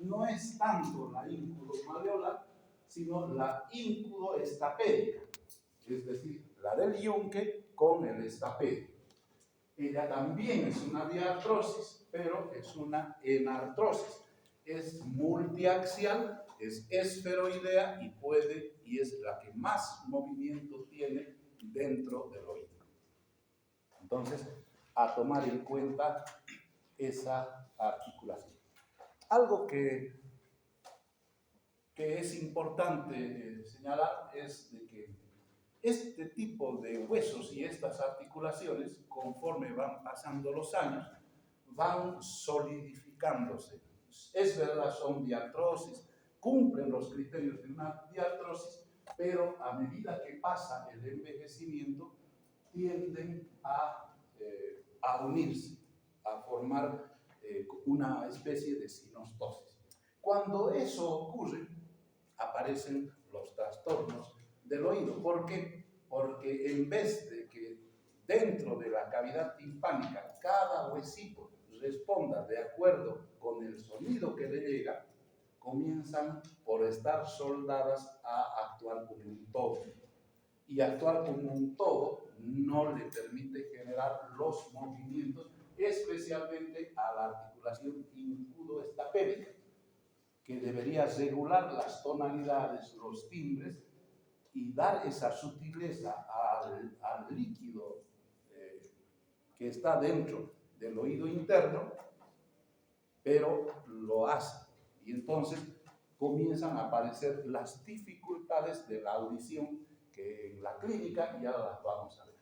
no es tanto la ínculo-maleolar, sino la ínculo-estapédica, es decir, la del yunque con el estapédico. Ella también es una diartrosis, pero es una enartrosis. Es multiaxial, es esferoidea y es la que más movimiento tiene dentro del oído. Entonces, a tomar en cuenta esa articulación. Algo que es importante señalar es de que este tipo de huesos y estas articulaciones, conforme van pasando los años, van solidificándose. Es verdad, son diartrosis, cumplen los criterios de una diartrosis, pero a medida que pasa el envejecimiento, tienden a unirse, a formar una especie de sinostosis. Cuando eso ocurre, aparecen los trastornos del oído. ¿Por qué? Porque en vez de que dentro de la cavidad timpánica cada huesito responda de acuerdo con el sonido que le llega, comienzan por estar soldadas a actuar como un todo. Y actuar como un todo no le permite generar los movimientos, especialmente a la articulación ínculo-estapédica, que debería regular las tonalidades, los timbres y dar esa sutileza al líquido que está dentro del oído interno, pero lo hace. Y entonces comienzan a aparecer las dificultades de la audición que en la clínica ya las vamos a ver.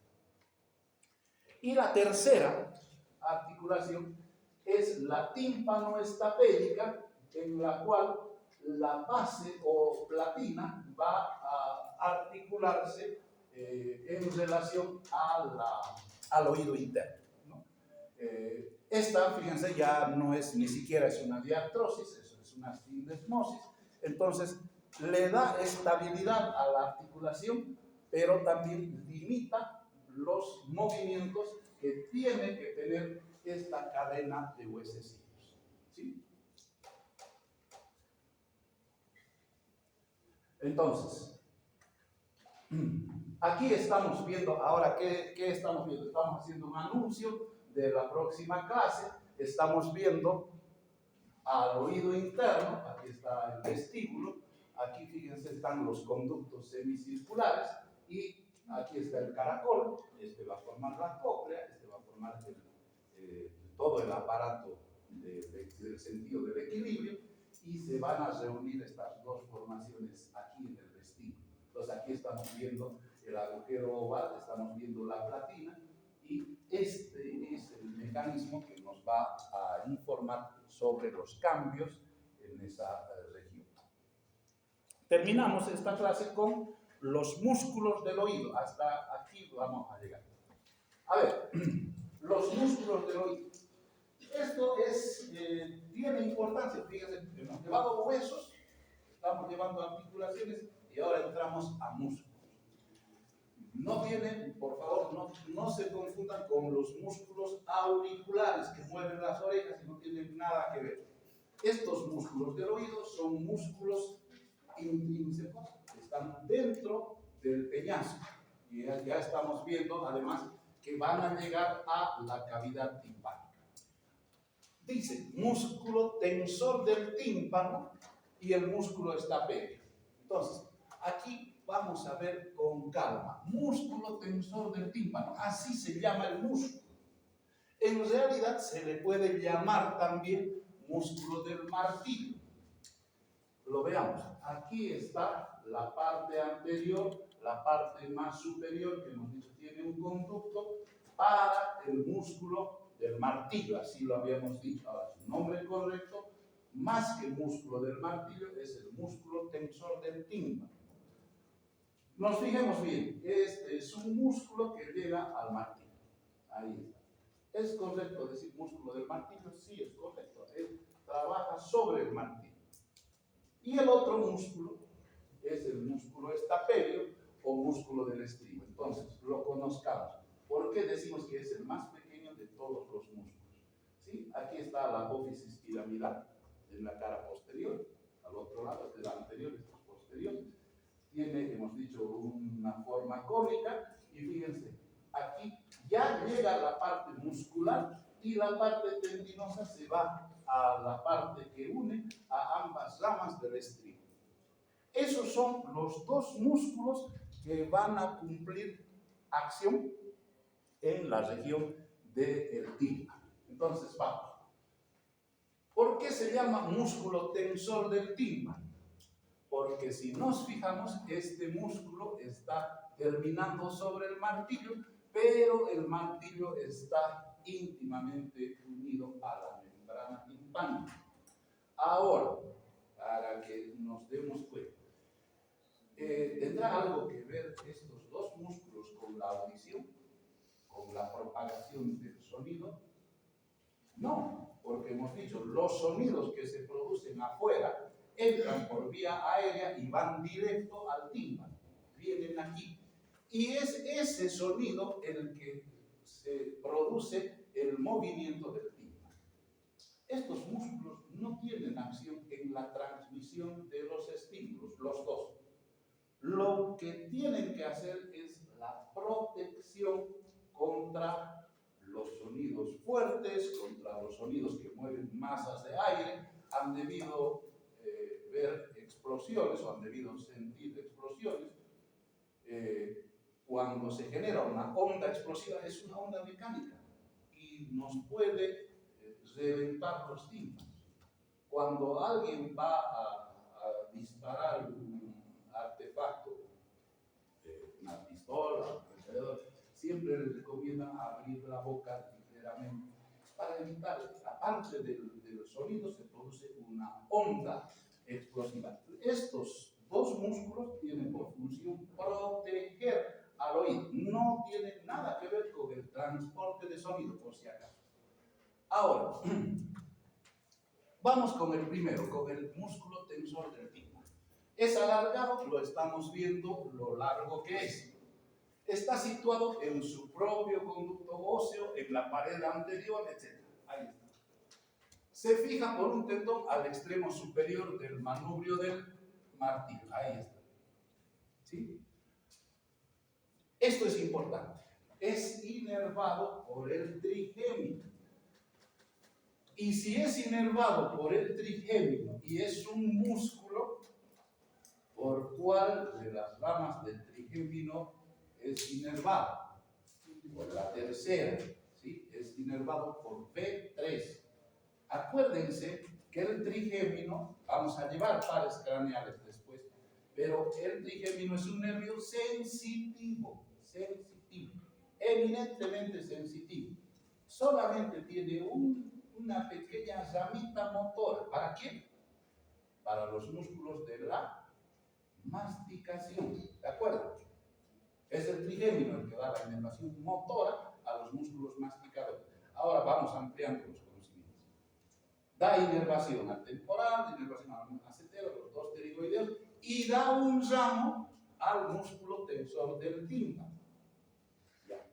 Y la tercera articulación es la tímpano-estapédica, en la cual la base o platina va a articularse en relación al oído interno, ¿no? Esta, fíjense, ya no es ni siquiera es una diartrosis, es una sindesmosis. Entonces, le da estabilidad a la articulación, pero también limita los movimientos que tiene que tener esta cadena de huesecillos, ¿sí? Entonces, aquí estamos viendo, ahora, ¿qué estamos viendo? Estamos haciendo un anuncio de la próxima clase. Estamos viendo al oído interno, aquí está el vestíbulo, aquí fíjense están los conductos semicirculares y aquí está el caracol, este va a formar la cóclea, este va a formar todo el aparato del sentido del equilibrio y se van a reunir estas dos formaciones aquí en el vestíbulo. Entonces aquí estamos viendo el agujero oval, estamos viendo la platina y este es el mecanismo que nos va a informar sobre los cambios en esa región. Terminamos esta clase con los músculos del oído. Hasta aquí vamos a llegar. A ver, los músculos del oído. Esto tiene importancia. Fíjense, hemos llevado huesos, estamos llevando articulaciones y ahora entramos a músculos. No tienen, por favor, no se confundan con los músculos auriculares que mueven las orejas y no tienen nada que ver. Estos músculos del oído son músculos intrínsecos, están dentro del peñasco. Y ya estamos viendo, además, que van a llegar a la cavidad timpánica. Dice, músculo tensor del tímpano y el músculo estapédico. Entonces, aquí vamos a ver con calma. Músculo tensor del tímpano, así se llama el músculo. En realidad se le puede llamar también músculo del martillo. Lo veamos. Aquí está la parte anterior, la parte más superior, que hemos dicho tiene un conducto para el músculo del martillo, así lo habíamos dicho. Ahora, su nombre correcto, más que músculo del martillo, es el músculo tensor del tímpano. Nos fijemos bien, este es un músculo que llega al martillo. Ahí está. ¿Es correcto decir músculo del martillo? Sí, es correcto. Él trabaja sobre el martillo. Y el otro músculo es el músculo estapédio o músculo del estribo. Entonces, lo conozcamos. ¿Por qué decimos que es el más pequeño de todos los músculos? ¿Sí? Aquí está la apófisis piramidal. en la cara posterior, al otro lado, este es anterior, este es posterior. Tiene, hemos dicho, una forma cónica y fíjense, aquí ya llega la parte muscular y la parte tendinosa se va a la parte que une a ambas ramas del estribo. Esos son los dos músculos que van a cumplir acción en la región del tímpano. Entonces, vamos. ¿Por qué se llama músculo tensor del tímpano? Porque si nos fijamos, este músculo está terminando sobre el martillo, pero el martillo está íntimamente unido a la membrana timpánica. Ahora, para que nos demos cuenta, ¿tendrá algo que ver estos dos músculos con la audición, con la propagación del sonido? No, porque hemos dicho, los sonidos que se producen afuera entran por vía aérea y van directo al tímpano, vienen aquí. Y es ese sonido el que se produce el movimiento del tímpano. Estos músculos no tienen acción en la transmisión de los estímulos, los dos. Lo que tienen que hacer es la protección contra los sonidos fuertes, contra los sonidos que mueven masas de aire. Han debido ver explosiones o han debido sentir explosiones. Cuando se genera una onda explosiva es una onda mecánica y nos puede reventar los tímpanos. Cuando alguien va a disparar un artefacto, una pistola, siempre les recomiendan abrir la boca ligeramente para evitar, aparte del sonido, se produce una onda explosiva. Estos dos músculos tienen por función proteger al oído. No tienen nada que ver con el transporte de sonido, por si acaso. Ahora, vamos con el primero, con el músculo tensor del tímpano. Es alargado, lo estamos viendo lo largo que es. Está situado en su propio conducto óseo, en la pared anterior, etc. Ahí está. Se fija por un tendón al extremo superior del manubrio del martillo. Ahí está. ¿Sí? Esto es importante. Es inervado por el trigémino. Y si es inervado por el trigémino y es un músculo, ¿por cuál de las ramas del trigémino es inervado? Por la tercera, ¿sí? Es inervado por B3. Acuérdense que el trigémino, vamos a llevar pares craneales después, pero el trigémino es un nervio sensitivo, eminentemente sensitivo. Solamente tiene una pequeña ramita motora. ¿Para qué? Para los músculos de la masticación. ¿De acuerdo? Es el trigémino el que da la inervación motora a los músculos masticadores. Ahora vamos ampliando los conocimientos. Da inervación al temporal, inervación al macetero, los dos pterigoideos, y da un ramo al músculo tensor del tímpano. Ya.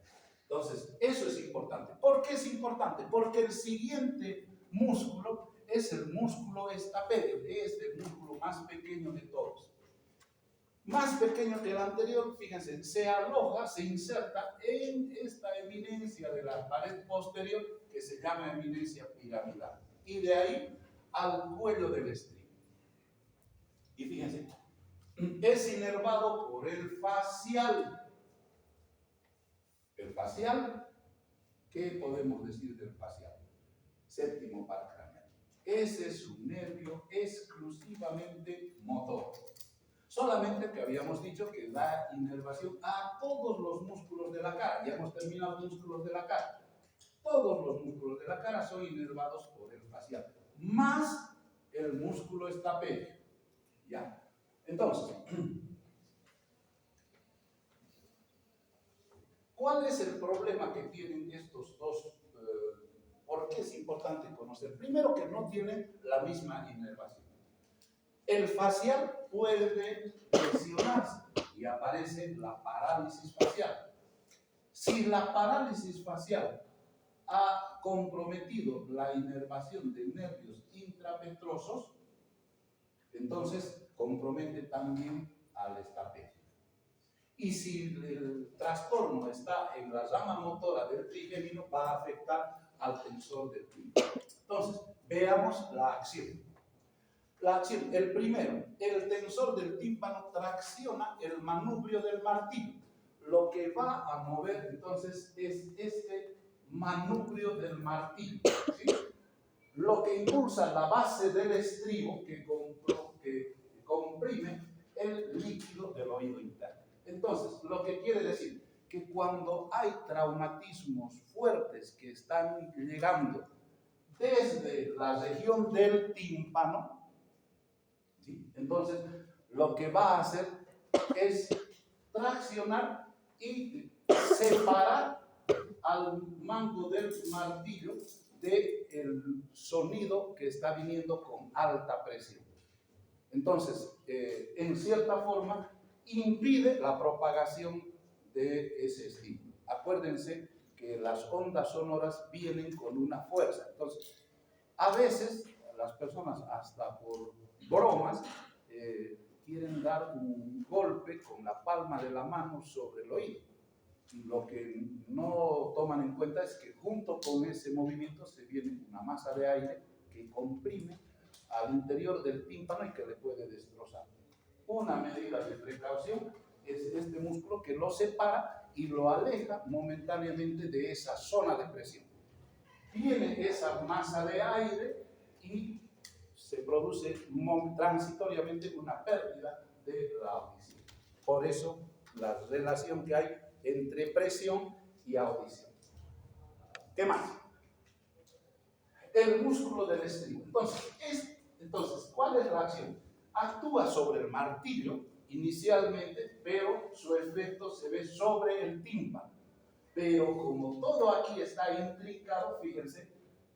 Entonces, eso es importante. ¿Por qué es importante? Porque el siguiente músculo es el músculo estapedio, es el músculo más pequeño de todos. Más pequeño que el anterior, fíjense, se aloja, se inserta en esta eminencia de la pared posterior que se llama eminencia piramidal. Y de ahí al cuello del estribo. Y fíjense, es inervado por el facial. El facial, ¿qué podemos decir del facial? Séptimo par craneal. Ese es un nervio exclusivamente motor. Solamente que habíamos dicho que da inervación a todos los músculos de la cara. Ya hemos terminado los músculos de la cara. Todos los músculos de la cara son inervados por el facial, más el músculo estapedio. ¿Ya? Entonces, ¿cuál es el problema que tienen estos dos? ¿Por qué es importante conocer? Primero, que no tienen la misma inervación. El facial puede lesionarse y aparece la parálisis facial. Si la parálisis facial ha comprometido la inervación de nervios intrapetrosos, entonces compromete también al estapedio. Y si el trastorno está en la rama motora del trigémino, va a afectar al tensor del tímpano. Entonces, veamos la acción. La acción, el primero, el tensor del tímpano tracciona el manubrio del martillo. Lo que va a mover entonces es este manubrio del martillo, ¿sí? Lo que impulsa la base del estribo que comprime el líquido del oído interno. Entonces, lo que quiere decir que cuando hay traumatismos fuertes que están llegando desde la región del tímpano, ¿sí? Entonces, lo que va a hacer es traccionar y separar al mango del martillo del sonido que está viniendo con alta presión. Entonces, en cierta forma, impide la propagación de ese estímulo. Acuérdense que las ondas sonoras vienen con una fuerza. Entonces, a veces las personas, hasta por bromas, quieren dar un golpe con la palma de la mano sobre el oído. Lo que no toman en cuenta es que junto con ese movimiento se viene una masa de aire que comprime al interior del tímpano y que le puede destrozar. Una medida de precaución es este músculo que lo separa y lo aleja momentáneamente de esa zona de presión. Tiene esa masa de aire y se produce transitoriamente una pérdida de la audición. Por eso la relación que hay entre presión y audición. ¿Qué más? El músculo del estribo. Entonces, ¿cuál es la acción? Actúa sobre el martillo inicialmente, pero su efecto se ve sobre el tímpano. Pero como todo aquí está intrincado, fíjense,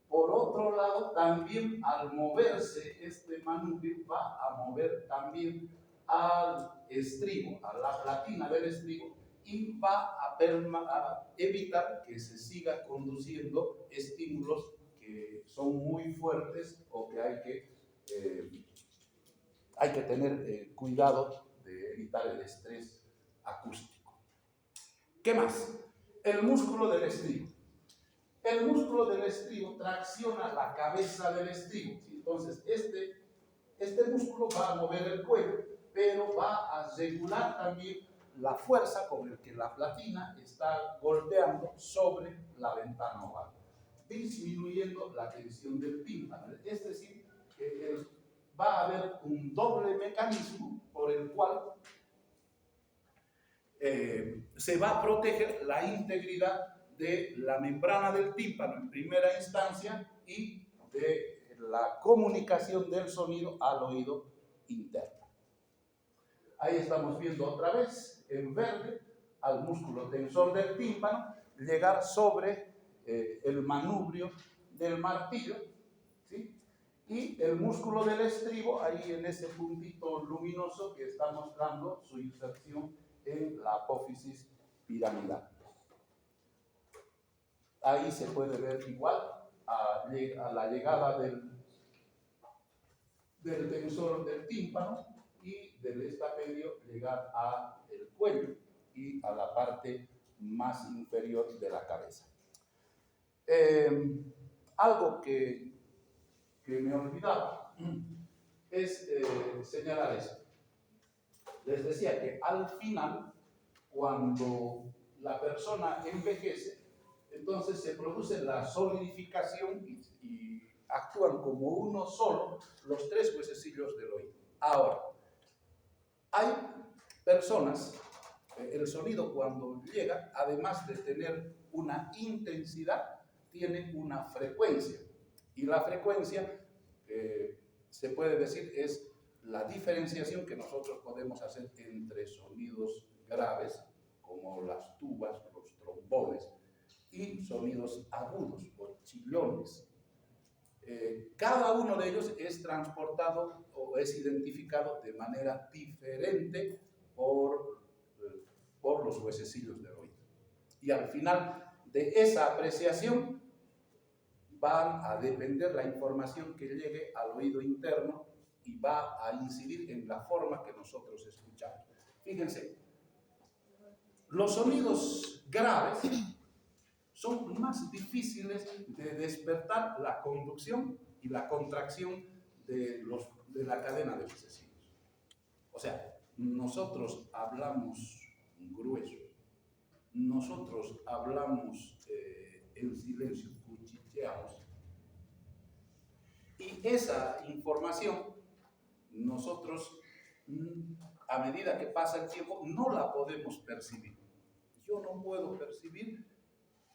por otro lado, también al moverse este manubrio va a mover también al estribo, a la platina del estribo, y va a evitar que se siga conduciendo estímulos que son muy fuertes o que hay que tener cuidado de evitar el estrés acústico. ¿Qué más? El músculo del estribo. El músculo del estribo tracciona la cabeza del estribo. Entonces, este músculo va a mover el cuello, pero va a regular también la fuerza con la que la platina está golpeando sobre la ventana oval, disminuyendo la tensión del tímpano. Es decir, que va a haber un doble mecanismo por el cual se va a proteger la integridad de la membrana del tímpano en primera instancia y de la comunicación del sonido al oído interno. Ahí estamos viendo otra vez en verde al músculo tensor del tímpano llegar sobre el manubrio del martillo, ¿sí? Y el músculo del estribo ahí en ese puntito luminoso que está mostrando su inserción en la apófisis piramidal. Ahí se puede ver igual a la llegada del tensor del tímpano y del estapedio llegar al cuello y a la parte más inferior de la cabeza. Algo que me olvidaba es señalar esto. Les decía que al final, cuando la persona envejece, entonces se produce la solidificación y actúan como uno solo los tres huesecillos del oído. Ahora, hay personas, el sonido cuando llega, además de tener una intensidad, tiene una frecuencia. Y la frecuencia, se puede decir, es la diferenciación que nosotros podemos hacer entre sonidos graves, como las tubas, los trombones, y sonidos agudos o chillones. Cada uno de ellos es transportado o es identificado de manera diferente por los huesecillos del oído. Y al final de esa apreciación van a depender la información que llegue al oído interno y va a incidir en la forma que nosotros escuchamos. Fíjense, los sonidos graves son más difíciles de despertar la conducción y la contracción de la cadena de huesecillos. O sea, nosotros hablamos grueso, nosotros hablamos en silencio, cuchicheamos, y esa información nosotros, a medida que pasa el tiempo, no la podemos percibir. Yo no puedo percibir,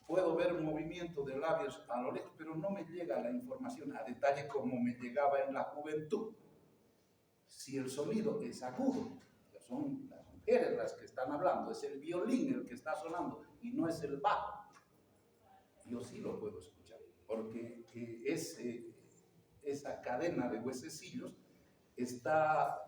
puedo ver movimiento de labios a lo lejos, pero no me llega la información a detalle como me llegaba en la juventud. Si el sonido es agudo, son las mujeres las que están hablando, es el violín el que está sonando y no es el bajo, yo sí lo puedo escuchar, porque esa cadena de huesecillos está